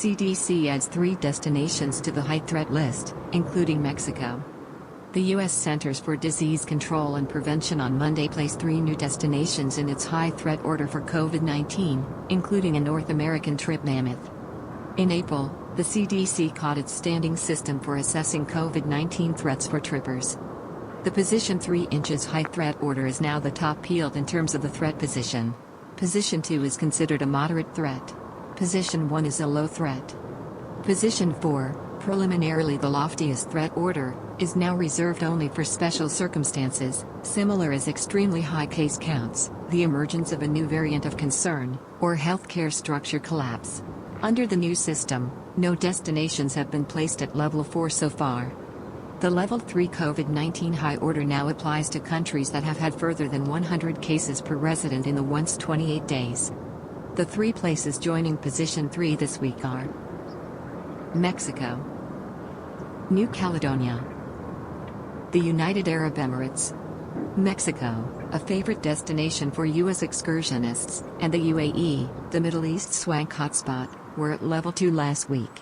CDC adds 3 destinations to the high threat list, including Mexico. The U.S. Centers for Disease Control and Prevention on Monday placed 3 new destinations in its high threat order for COVID-19, including a North American trip Mammoth. In April, the CDC caught its standing system for assessing COVID-19 threats for trippers. The Position 3 inches high threat order is now the top peeled in terms of the threat position. Position 2 is considered a moderate threat. Position 1 is a low threat. Position 4, preliminarily the loftiest threat order, is now reserved only for special circumstances, similar as extremely high case counts, the emergence of a new variant of concern, or healthcare structure collapse. Under the new system, no destinations have been placed at Level 4 so far. The Level 3 COVID-19 high order now applies to countries that have had further than 100 cases per resident in the once 28 days. The 3 places joining Position 3 this week are Mexico, New Caledonia, the United Arab Emirates, Mexico, a favorite destination for U.S. excursionists, and the UAE, the Middle East swank hotspot, were at Level 2 last week.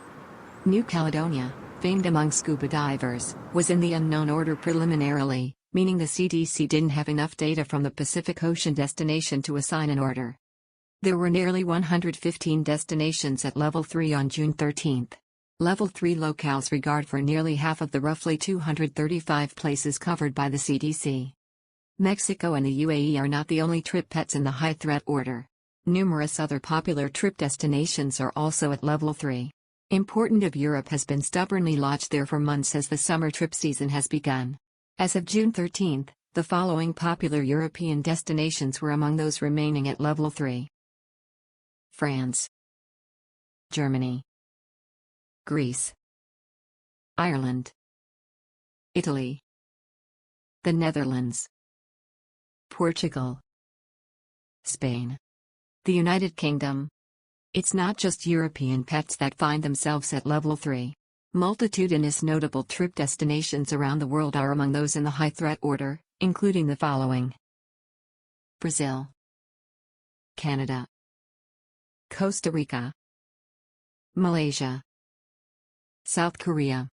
New Caledonia, famed among scuba divers, was in the unknown order preliminarily, meaning the CDC didn't have enough data from the Pacific Ocean destination to assign an order. There were nearly 115 destinations at Level 3 on June 13. Level 3 locales regard for nearly half of the roughly 235 places covered by the CDC. Mexico and the UAE are not the only trip pets in the high threat order. Numerous other popular trip destinations are also at Level 3. Important of Europe has been stubbornly lodged there for months as the summer trip season has begun. As of June 13, the following popular European destinations were among those remaining at Level 3. France, Germany, Greece, Ireland, Italy, the Netherlands, Portugal, Spain, the United Kingdom. It's not just European pets that find themselves at Level 3. Multitudinous notable trip destinations around the world are among those in the high threat order, including the following: Brazil, Canada, Costa Rica, Malaysia, South Korea,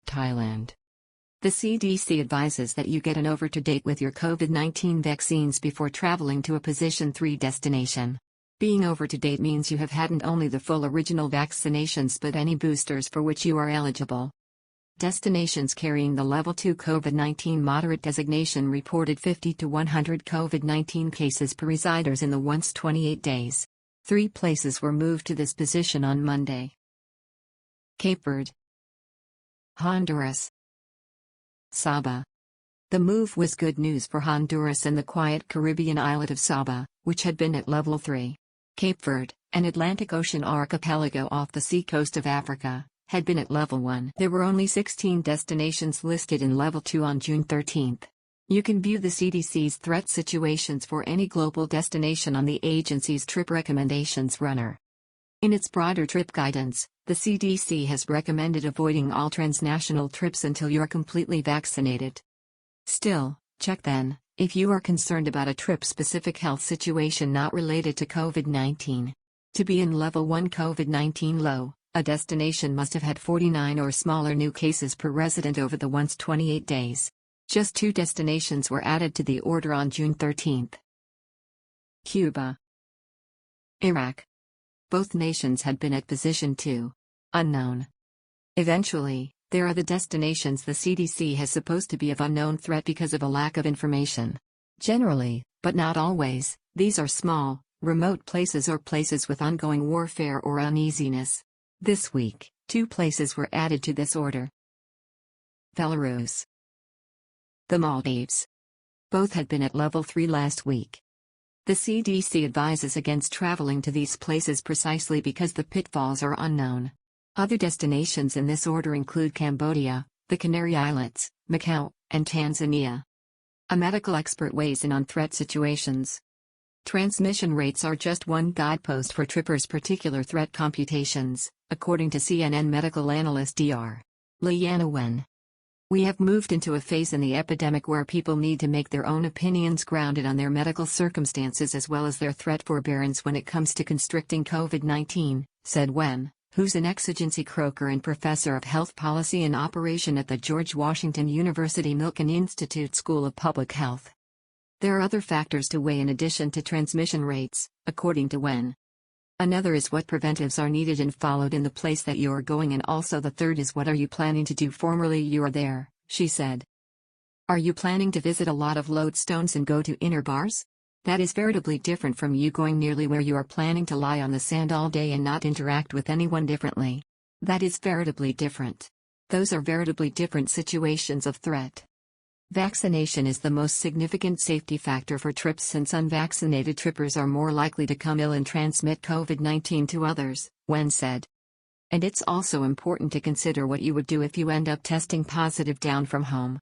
Thailand. The CDC advises that you get an over-to-date with your COVID-19 vaccines before traveling to a Position 3 destination. Being over-to-date means you have had not only the full original vaccinations but any boosters for which you are eligible. Destinations carrying the Level 2 COVID-19 moderate designation reported 50 to 100 COVID-19 cases per residers in the once 28 days. 3 places were moved to this position on Monday: Cape Verde, Honduras, Saba. The move was good news for Honduras and the quiet Caribbean islet of Saba, which had been at Level 3. Cape Verde, an Atlantic Ocean archipelago off the seacoast of Africa, had been at Level 1. There were only 16 destinations listed in Level 2 on June 13. You can view the CDC's threat situations for any global destination on the agency's Trip Recommendations runner. In its broader trip guidance, the CDC has recommended avoiding all transnational trips until you're completely vaccinated. Still, check then, if you are concerned about a trip-specific health situation not related to COVID-19. To be in Level 1 COVID-19 low, a destination must have had 49 or smaller new cases per resident over the once 28 days. Just 2 destinations were added to the order on June 13. Cuba, Iraq. Both nations had been at Position 2. Unknown. Eventually, there are the destinations the CDC has supposed to be of unknown threat because of a lack of information. Generally, but not always, these are small, remote places or places with ongoing warfare or uneasiness. This week, 2 places were added to this order: Belarus, the Maldives. Both had been at Level 3 last week. The CDC advises against traveling to these places precisely because the pitfalls are unknown. Other destinations in this order include Cambodia, the Canary Islands, Macau, and Tanzania. A medical expert weighs in on threat situations. Transmission rates are just one guidepost for trippers' particular threat computations, according to CNN medical analyst Dr. Liana Wen. We have moved into a phase in the epidemic where people need to make their own opinions grounded on their medical circumstances as well as their threat forbearance when it comes to constricting COVID-19, said Wen, who's an exigency croaker and professor of health policy and operation at the George Washington University Milken Institute School of Public Health. There are other factors to weigh in addition to transmission rates, according to Wen. Another is what preventives are needed and followed in the place that you're going, and also the third is what are you planning to do formerly you are there, she said. Are you planning to visit a lot of lodestones and go to inner bars? That is veritably different from you going nearly where you are planning to lie on the sand all day and not interact with anyone differently. That is veritably different. Those are veritably different situations of threat. Vaccination is the most significant safety factor for trips since unvaccinated trippers are more likely to come ill and transmit COVID-19 to others, Wen said. And it's also important to consider what you would do if you end up testing positive down from home.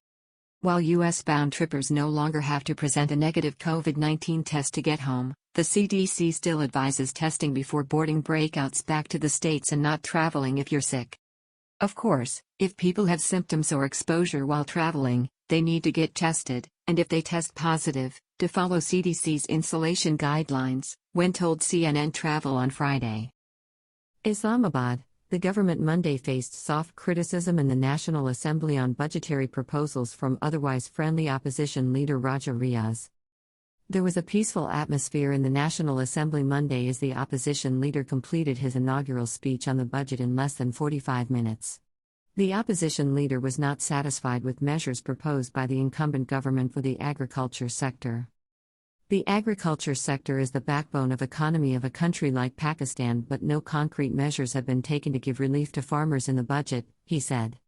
While US-bound trippers no longer have to present a negative COVID-19 test to get home, the CDC still advises testing before boarding breakouts back to the States and not traveling if you're sick. Of course, if people have symptoms or exposure while traveling, they need to get tested, and if they test positive, to follow CDC's insulation guidelines, Wen told CNN Travel on Friday. Islamabad, the government Monday faced soft criticism in the National Assembly on budgetary proposals from otherwise friendly opposition leader Raja Riaz. There was a peaceful atmosphere in the National Assembly Monday as the opposition leader completed his inaugural speech on the budget in less than 45 minutes. The opposition leader was not satisfied with measures proposed by the incumbent government for the agriculture sector. The agriculture sector is the backbone of economy of a country like Pakistan, but no concrete measures have been taken to give relief to farmers in the budget, he said.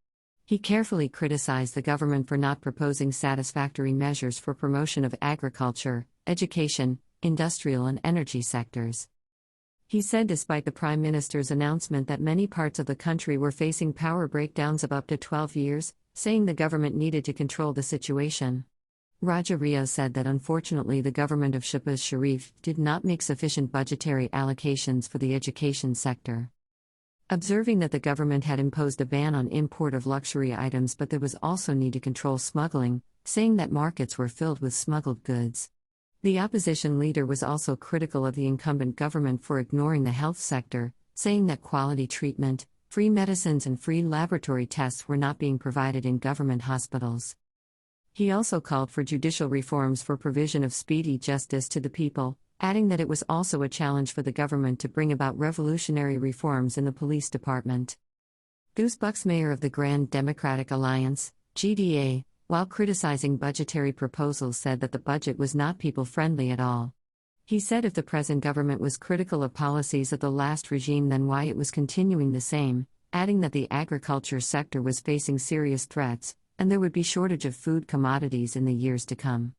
He carefully criticized the government for not proposing satisfactory measures for promotion of agriculture, education, industrial and energy sectors. He said despite the Prime Minister's announcement that many parts of the country were facing power breakdowns of up to 12 years, saying the government needed to control the situation. Raja Riaz said that unfortunately the government of Shehbaz Sharif did not make sufficient budgetary allocations for the education sector. Observing that the government had imposed a ban on import of luxury items, but there was also need to control smuggling, saying that markets were filled with smuggled goods. The opposition leader was also critical of the incumbent government for ignoring the health sector, saying that quality treatment, free medicines and free laboratory tests were not being provided in government hospitals. He also called for judicial reforms for provision of speedy justice to the people, adding that it was also a challenge for the government to bring about revolutionary reforms in the police department. Goosebumps mayor of the Grand Democratic Alliance, GDA, while criticizing budgetary proposals, said that the budget was not people-friendly at all. He said if the present government was critical of policies of the last regime, then why it was continuing the same, adding that the agriculture sector was facing serious threats, and there would be shortage of food commodities in the years to come.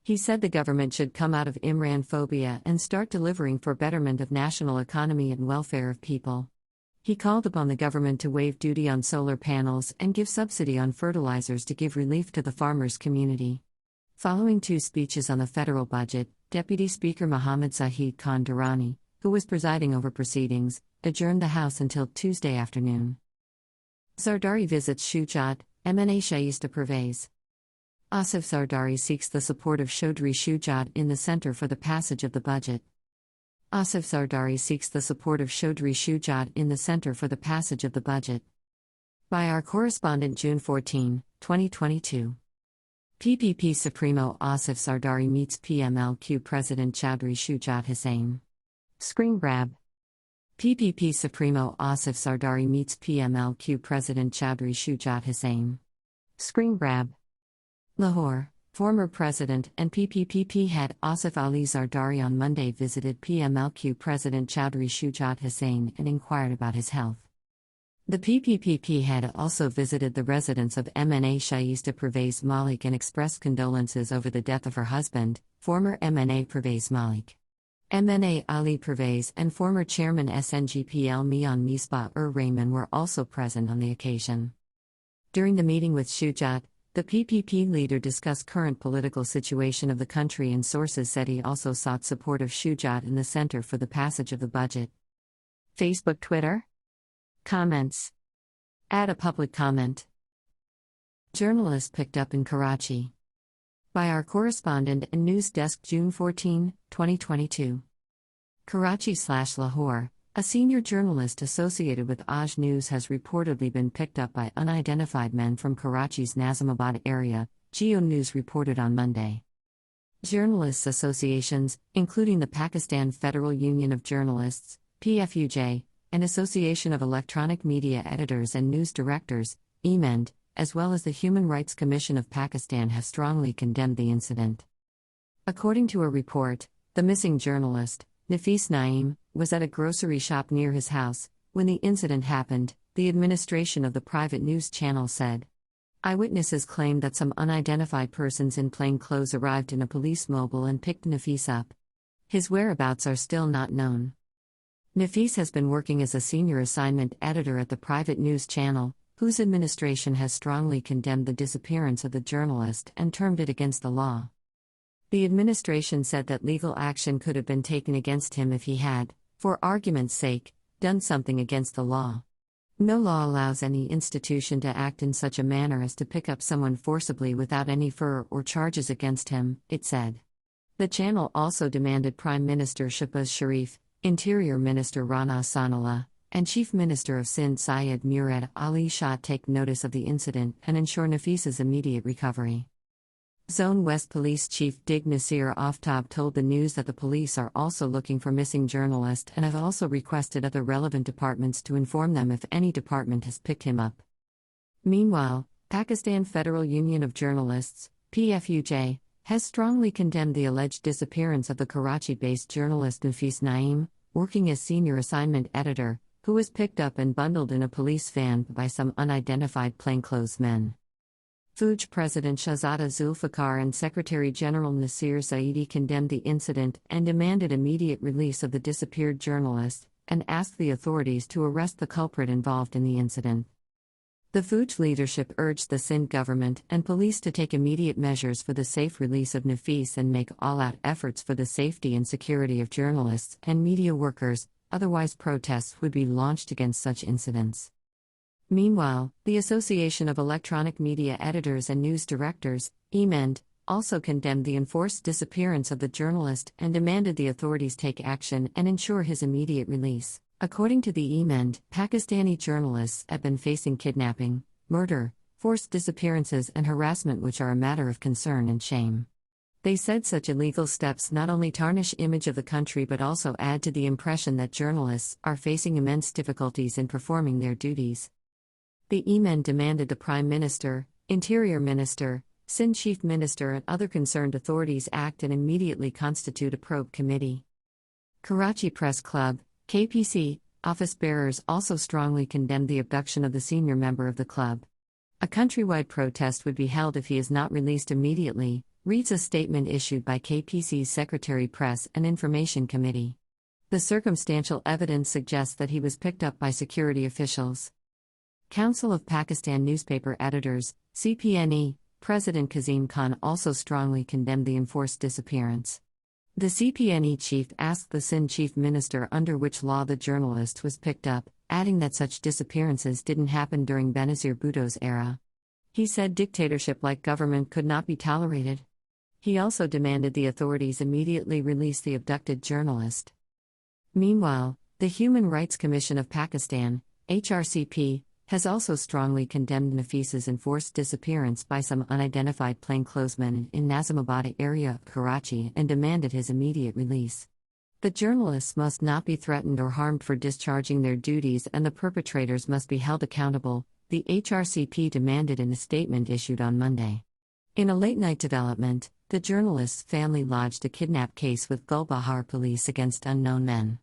He said the government should come out of Imran phobia and start delivering for betterment of national economy and welfare of people. He called upon the government to waive duty on solar panels and give subsidy on fertilizers to give relief to the farmers' community. Following two speeches on the federal budget, Deputy Speaker Mohammad Zahid Khan Durrani, who was presiding over proceedings, adjourned the House until Tuesday afternoon. Zardari visits Shujat, MNA Shaista Pervez. Asif Zardari seeks the support of Chaudhry Shujat in the Center for the Passage of the Budget. Asif Zardari seeks the support of Chaudhry Shujat in the Center for the Passage of the Budget. By our correspondent June 14, 2022. PPP Supremo Asif Zardari meets PMLQ President Chaudhry Shujat Hussain. Screen grab. PPP Supremo Asif Zardari meets PMLQ President Chaudhry Shujat Hussain. Screen grab. Lahore. Former President and PPPP head Asif Ali Zardari on Monday visited PMLQ President Chaudhry Shujat Hussain and inquired about his health. The PPPP head also visited the residence of MNA Shaista Pervez Malik and expressed condolences over the death of her husband, former MNA Pervez Malik. MNA Ali Pervez and former chairman SNGPL Mian Misbah-ur-Rahman were also present on the occasion. During the meeting with Shujat, the PPP leader discussed current political situation of the country, and sources said he also sought support of Shujat in the Center for the Passage of the Budget. Facebook Twitter? Comments. Add a public comment. Journalist picked up in Karachi. By our correspondent and news desk June 14, 2022. Karachi/Lahore, a senior journalist associated with Aj News has reportedly been picked up by unidentified men from Karachi's Nazimabad area, Geo News reported on Monday. Journalists' associations, including the Pakistan Federal Union of Journalists, PFUJ, and Association of Electronic Media Editors and News Directors, EMEND, as well as the Human Rights Commission of Pakistan have strongly condemned the incident. According to a report, the missing journalist, Nafis Naeem, was at a grocery shop near his house when the incident happened, the administration of the private news channel said. Eyewitnesses claimed that some unidentified persons in plain clothes arrived in a police mobile and picked Nafis up. His whereabouts are still not known. Nafis has been working as a senior assignment editor at the private news channel, whose administration has strongly condemned the disappearance of the journalist and termed it against the law. The administration said that legal action could have been taken against him if he had, for argument's sake, done something against the law. No law allows any institution to act in such a manner as to pick up someone forcibly without any fur or charges against him, it said. The channel also demanded Prime Minister Shehbaz Sharif, Interior Minister Rana Sanallah, and Chief Minister of Sindh Syed Murad Ali Shah take notice of the incident and ensure Nafis's immediate recovery. Zone West Police Chief Dig Nasir Aftab told the news that the police are also looking for missing journalists and have also requested other relevant departments to inform them if any department has picked him up. Meanwhile, Pakistan Federal Union of Journalists, PFUJ, has strongly condemned the alleged disappearance of the Karachi-based journalist Nafis Naeem, working as senior assignment editor, who was picked up and bundled in a police van by some unidentified plainclothes men. FUJ President Shahzada Zulfikar and Secretary General Nasir Saidi condemned the incident and demanded immediate release of the disappeared journalist, and asked the authorities to arrest the culprit involved in the incident. The FUJ leadership urged the Sindh government and police to take immediate measures for the safe release of Nafis and make all-out efforts for the safety and security of journalists and media workers, otherwise protests would be launched against such incidents. Meanwhile, the Association of Electronic Media Editors and News Directors, EMEND, also condemned the enforced disappearance of the journalist and demanded the authorities take action and ensure his immediate release. According to the EMEND, Pakistani journalists have been facing kidnapping, murder, forced disappearances and harassment, which are a matter of concern and shame. They said such illegal steps not only tarnish image of the country but also add to the impression that journalists are facing immense difficulties in performing their duties. The EMEND demanded the Prime Minister, Interior Minister, Sindh Chief Minister and other concerned authorities act and immediately constitute a probe committee. Karachi Press Club, KPC, office bearers also strongly condemned the abduction of the senior member of the club. A countrywide protest would be held if he is not released immediately, reads a statement issued by KPC's Secretary Press and Information Committee. The circumstantial evidence suggests that he was picked up by security officials. Council of Pakistan Newspaper Editors, CPNE, President Kazim Khan also strongly condemned the enforced disappearance. The CPNE chief asked the Sindh Chief Minister under which law the journalist was picked up, adding that such disappearances didn't happen during Benazir Bhutto's era. He said dictatorship-like government could not be tolerated. He also demanded the authorities immediately release the abducted journalist. Meanwhile, the Human Rights Commission of Pakistan, HRCP, has also strongly condemned Nafis's enforced disappearance by some unidentified plainclothesmen in Nazimabad area of Karachi and demanded his immediate release. The journalists must not be threatened or harmed for discharging their duties and the perpetrators must be held accountable, the HRCP demanded in a statement issued on Monday. In a late-night development, the journalist's family lodged a kidnap case with Gulbahar police against unknown men.